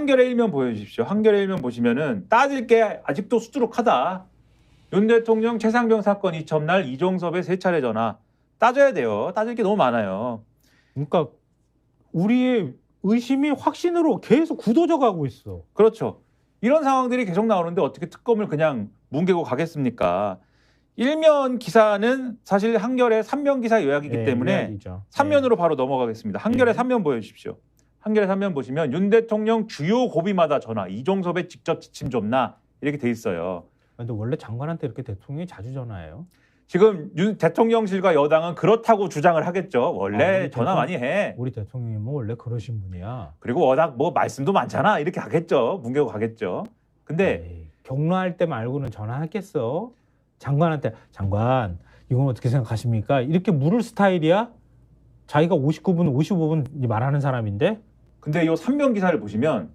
한겨레 일면 보여주십시오. 한겨레 일면 보시면은 따질 게 아직도 수두룩하다. 윤 대통령 최상병 사건 이첩날 이종섭의 3차례 전화. 따져야 돼요. 따질 게 너무 많아요. 그러니까 우리의 의심이 확신으로 계속 굳어져 가고 있어. 그렇죠. 이런 상황들이 계속 나오는데 어떻게 특검을 그냥 뭉개고 가겠습니까? 일면 기사는 사실 한겨레 3면 기사 요약이기 때문에 요약이죠. 3면으로 바로 넘어가겠습니다. 한겨레 3면 보여주십시오. 한겨레 3면 보시면 윤 대통령 주요 고비마다 전화, 이종섭의 직접 지침 좀 나 이렇게 돼 있어요. 근데 원래 장관한테 이렇게 대통령이 자주 전화해요? 지금 윤 대통령실과 여당은 그렇다고 주장을 하겠죠. 원래 전화 많이 해. 우리 대통령님은 원래 그러신 분이야. 그리고 워낙 뭐 말씀도 많잖아. 이렇게 가겠죠. 뭉개고 가겠죠. 근데 에이, 경로할 때 말고는 전화하겠어? 장관한테 장관 이건 어떻게 생각하십니까? 이렇게 물을 스타일이야? 자기가 59분, 55분 말하는 사람인데? 근데 이 3면 기사를 보시면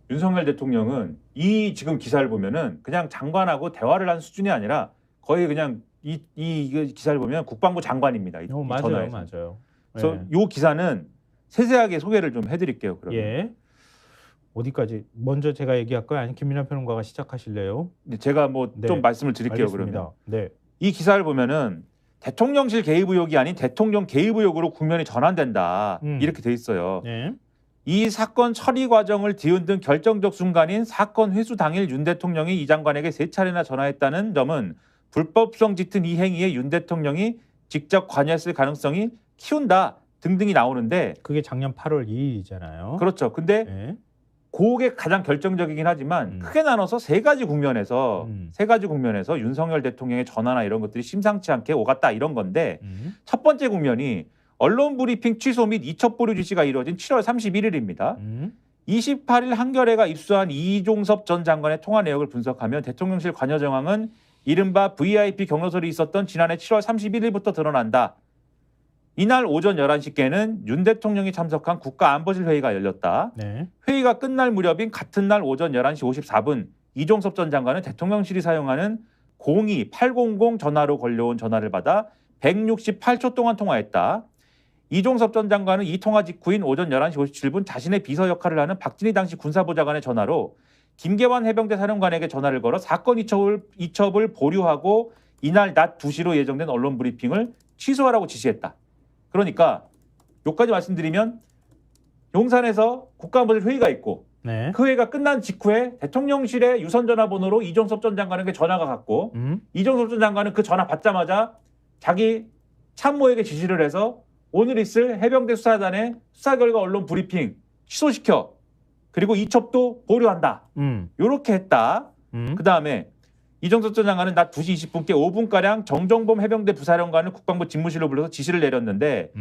윤석열 대통령은 이 지금 기사를 보면은 그냥 장관하고 대화를 한 수준이 아니라 거의 그냥 이 기사를 보면 국방부 장관입니다. 이 맞아요, 전화에서. 맞아요. 그래서 이 기사는 세세하게 소개를 좀 해드릴게요. 그러면. 예. 어디까지? 먼저 제가 얘기할까요? 아니면 김민하 평론가가 시작하실래요? 제가 뭐 좀 네. 말씀을 드릴게요. 알겠습니다. 그러면 네. 이 기사를 보면은 대통령실 개입 의혹이 아닌 대통령 개입 의혹으로 국면이 전환된다 이렇게 돼 있어요. 네. 이 사건 처리 과정을 뒤흔든 결정적 순간인 사건 회수 당일 윤 대통령이 이 장관에게 3차례나 전화했다는 점은 불법성 짙은 이 행위에 윤 대통령이 직접 관여했을 가능성이 키운다 등등이 나오는데 그게 작년 8월 2일이잖아요. 그렇죠. 근데 네. 그게 가장 결정적이긴 하지만 크게 나눠서 세 가지 국면에서 윤석열 대통령의 전화나 이런 것들이 심상치 않게 오갔다 이런 건데 첫 번째 국면이 언론 브리핑 취소 및 이첩 보류 지시가 이루어진 7월 31일입니다. 28일 한겨레가 입수한 이종섭 전 장관의 통화 내역을 분석하면 대통령실 관여 정황은 이른바 VIP 경로설이 있었던 지난해 7월 31일부터 드러난다. 이날 오전 11시께는 윤 대통령이 참석한 국가안보실 회의가 열렸다. 네. 회의가 회의가 끝날 무렵인 같은 날 오전 11시 54분 이종섭 전 장관은 대통령실이 사용하는 02800 전화로 걸려온 전화를 받아 168초 동안 통화했다. 이종섭 전 장관은 이 통화 직후인 오전 11시 57분 자신의 비서 역할을 하는 박진희 당시 군사보좌관의 전화로 김계환 해병대 사령관에게 전화를 걸어 사건 이첩을 보류하고 이날 낮 2시로 예정된 언론 브리핑을 취소하라고 지시했다. 그러니까 여기까지 말씀드리면 용산에서 국가안보실 회의가 있고 네. 그 회의가 끝난 직후에 대통령실의 유선 전화번호로 이종섭 전 장관에게 전화가 갔고 이종섭 전 장관은 그 전화 받자마자 자기 참모에게 지시를 해서 오늘 있을 해병대 수사단의 수사 결과 언론 브리핑 취소시켜 그리고 이첩도 보류한다. 이렇게 했다. 그다음에 이종섭 전 장관은 낮 2시 20분께 5분가량 정정범 해병대 부사령관을 국방부 집무실로 불러서 지시를 내렸는데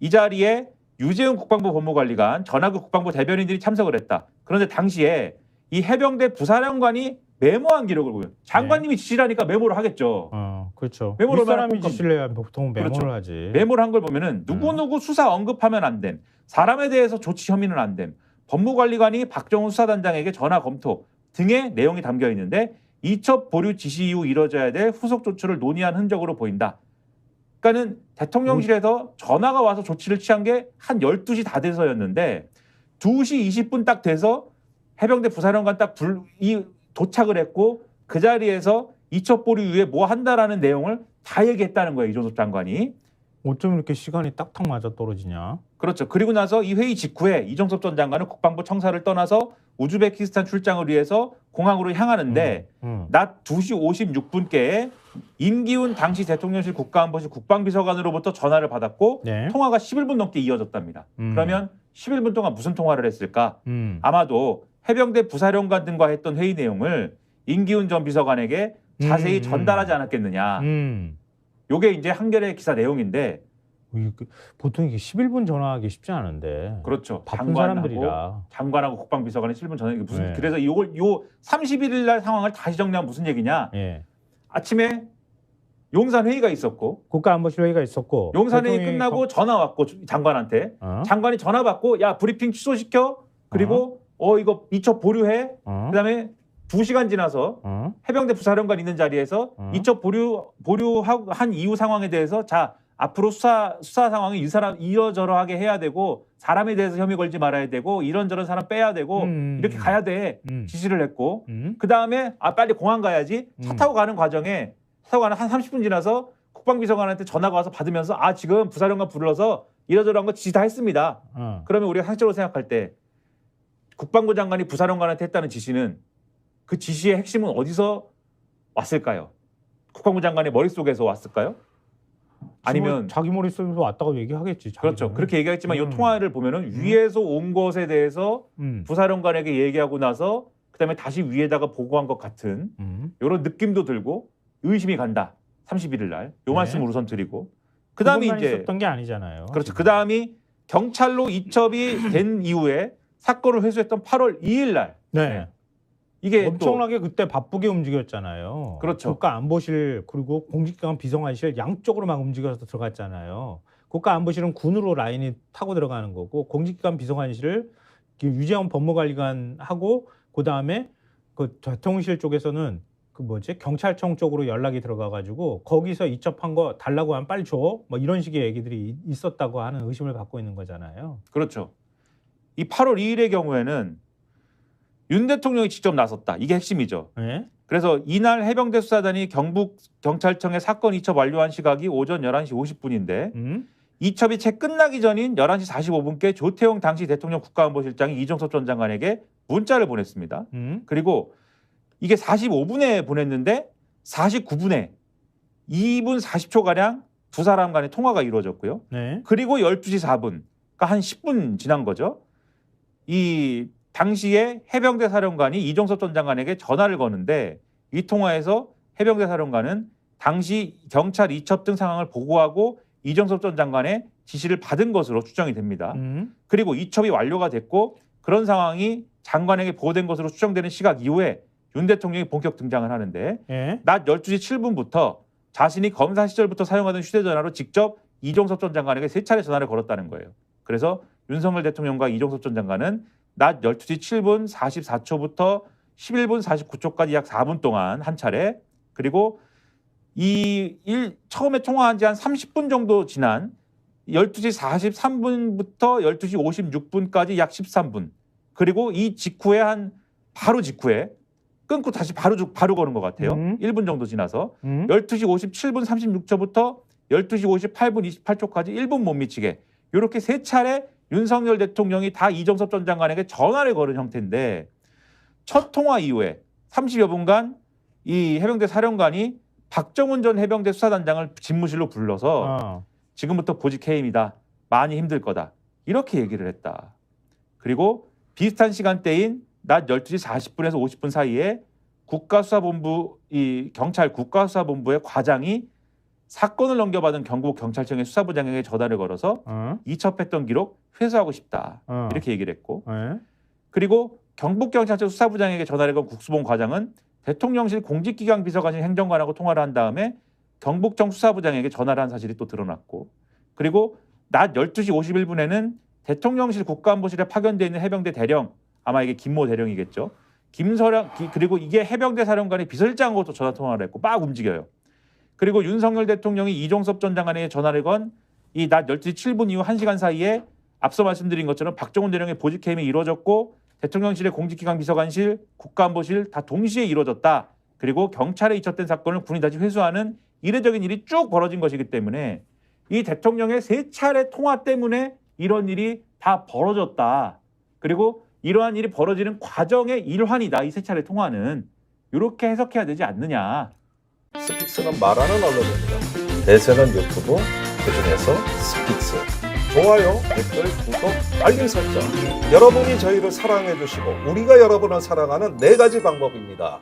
이 자리에 유재훈 국방부 법무관리관, 전하그 국방부 대변인들이 참석을 했다. 그런데 당시에 이 해병대 부사령관이 메모한 기록을 보면 장관님이 지시를 하니까 메모를 하겠죠. 그렇죠. 메모를 사람이 지시를 해야 보통 메모를 그렇죠. 하지. 메모를 한 걸 보면은 누구누구 수사 언급하면 안 됨. 사람에 대해서 조치 혐의는 안 됨. 법무관리관이 박정훈 수사단장에게 전화 검토 등의 내용이 담겨 있는데 이첩 보류 지시 이후 이뤄져야 될 후속 조치를 논의한 흔적으로 보인다. 그러니까는 대통령실에서 전화가 와서 조치를 취한 게 한 12시 다 돼서였는데 2시 20분 딱 돼서 해병대 부사령관 딱 도착을 했고 그 자리에서 이첩 보류 이후에 뭐 한다라는 내용을 다 얘기했다는 거예요. 이종섭 장관이. 어쩜 이렇게 시간이 딱딱 맞아 떨어지냐? 그렇죠. 그리고 나서 이 회의 직후에 이종섭 전 장관은 국방부 청사를 떠나서 우즈베키스탄 출장을 위해서 공항으로 향하는데 낮 2시 56분께에 임기훈 당시 대통령실 국가안보실 국방비서관으로부터 전화를 받았고 네. 통화가 11분 넘게 이어졌답니다. 그러면 11분 동안 무슨 통화를 했을까? 아마도 해병대 부사령관 등과 했던 회의 내용을 임기훈 전 비서관에게 자세히 전달하지 않았겠느냐. 요게 이제 한겨레 기사 내용인데 보통 이게 11분 전화하기 쉽지 않은데. 그렇죠. 바쁜 사람들이라. 장관하고 국방비서관이 11분 전에 무슨 네. 그래서 요 31일 날 상황을 다시 정리하면 무슨 얘기냐? 예. 아침에 용산 회의가 있었고 국가안보실 회의가 있었고 용산 회의 끝나고 전화 왔고 장관한테 장관이 전화 받고 야 브리핑 취소시켜 그리고 이거 이첩 보류해 그다음에 2시간 지나서 해병대 부사령관 있는 자리에서 이첩 보류한 이후 상황에 대해서 자 앞으로 수사 상황이 이러저러하게 해야 되고 사람에 대해서 혐의 걸지 말아야 되고 이런저런 사람 빼야 되고 이렇게 가야 돼 지시를 했고 그 다음에 빨리 공항 가야지 차 타고 가는 과정에 한 30분 지나서 국방비서관한테 전화가 와서 받으면서 지금 부사령관 불러서 이러저러한 거 지시 다 했습니다. 그러면 우리가 상식적으로 생각할 때 국방부 장관이 부사령관한테 했다는 지시는 그 지시의 핵심은 어디서 왔을까요? 국방부 장관의 머릿속에서 왔을까요? 아니면 자기 머릿속에서 왔다고 얘기하겠지. 자기는. 그렇죠. 그렇게 얘기했지만 이 통화를 보면은 위에서 온 것에 대해서 부사령관에게 얘기하고 나서 그다음에 다시 위에다가 보고한 것 같은 이런 느낌도 들고 의심이 간다. 31일 날 요 말씀을 우선 드리고 그다음에 이제 있었던 게 아니잖아요. 그렇죠. 그다음이 경찰로 이첩이 된 이후에 사건을 회수했던 8월 2일 날 네. 이게 엄청나게 그때 바쁘게 움직였잖아요. 그렇죠. 국가안보실 그리고 공직기관 비서관실 양쪽으로 막 움직여서 들어갔잖아요. 국가안보실은 군으로 라인이 타고 들어가는 거고 공직기관 비서관실을 유재원 법무관리관하고 그다음에 그 대통령실 쪽에서는 경찰청 쪽으로 연락이 들어가가지고 거기서 이첩한 거 달라고 하면 빨리 줘. 뭐 이런 식의 얘기들이 있었다고 하는 의심을 받고 있는 거잖아요. 그렇죠. 이 8월 2일의 경우에는 윤 대통령이 직접 나섰다. 이게 핵심이죠. 네? 그래서 이날 해병대 수사단이 경북경찰청에 사건 이첩 완료한 시각이 오전 11시 50분인데 이첩이 채 끝나기 전인 11시 45분께 조태용 당시 대통령 국가안보실장이 이종섭 전 장관에게 문자를 보냈습니다. 그리고 이게 45분에 보냈는데 49분에 2분 40초가량 두 사람 간의 통화가 이루어졌고요. 네. 그리고 12시 4분, 그러니까 한 10분 지난 거죠. 이 당시에 해병대 사령관이 이종섭 전 장관에게 전화를 거는데 이 통화에서 해병대 사령관은 당시 경찰 이첩 등 상황을 보고하고 이종섭 전 장관의 지시를 받은 것으로 추정이 됩니다. 그리고 이첩이 완료가 됐고 그런 상황이 장관에게 보고된 것으로 추정되는 시각 이후에 윤 대통령이 본격 등장을 하는데 네? 낮 12시 7분부터 자신이 검사 시절부터 사용하던 휴대전화로 직접 이종섭 전 장관에게 3차례 전화를 걸었다는 거예요. 그래서 윤석열 대통령과 이종섭 전 장관은 낮 12시 7분 44초부터 11분 49초까지 약 4분 동안 한 차례 그리고 처음에 통화한 지 한 30분 정도 지난 12시 43분부터 12시 56분까지 약 13분 그리고 이 직후에 바로 직후에 끊고 다시 바로 거는 것 같아요. 1분 정도 지나서 12시 57분 36초부터 12시 58분 28초까지 1분 못 미치게 이렇게 3차례 윤석열 대통령이 다 이종섭 전 장관에게 전화를 걸은 형태인데 첫 통화 이후에 30여 분간 이 해병대 사령관이 박정훈 전 해병대 수사단장을 집무실로 불러서 지금부터 보직 해임이다. 많이 힘들 거다. 이렇게 얘기를 했다. 그리고 비슷한 시간대인 낮 12시 40분에서 50분 사이에 경찰 국가수사본부의 과장이 사건을 넘겨받은 경북경찰청의 수사부장에게 전화를 걸어서 이첩했던 기록 회수하고 싶다. 이렇게 얘기를 했고 그리고 경북경찰청 수사부장에게 전화를 건 국수본 과장은 대통령실 공직기강 비서관실 행정관하고 통화를 한 다음에 경북청 수사부장에게 전화를 한 사실이 또 드러났고 그리고 낮 12시 51분에는 대통령실 국가안보실에 파견되어 있는 해병대 대령 아마 이게 김모 대령이겠죠. 김서령 그리고 이게 해병대 사령관이 비서실장하고 또 전화 통화를 했고 막 움직여요. 그리고 윤석열 대통령이 이종섭 전 장관에게 전화를 건 이 낮 12시 7분 이후 1시간 사이에 앞서 말씀드린 것처럼 박정훈 대령의 보직 해임이 이루어졌고 대통령실의 공직기강 비서관실, 국가안보실 다 동시에 이루어졌다. 그리고 경찰에 이첩된 사건을 군이 다시 회수하는 이례적인 일이 쭉 벌어진 것이기 때문에 이 대통령의 3차례 통화 때문에 이런 일이 다 벌어졌다. 그리고 이러한 일이 벌어지는 과정의 일환이다. 이 3차례 통화는. 이렇게 해석해야 되지 않느냐. 스픽스는 말하는 언론입니다. 대세는 유튜브, 그중에서 스픽스. 좋아요, 댓글, 구독, 알림 설정. 여러분이 저희를 사랑해 주시고 우리가 여러분을 사랑하는 4가지 방법입니다.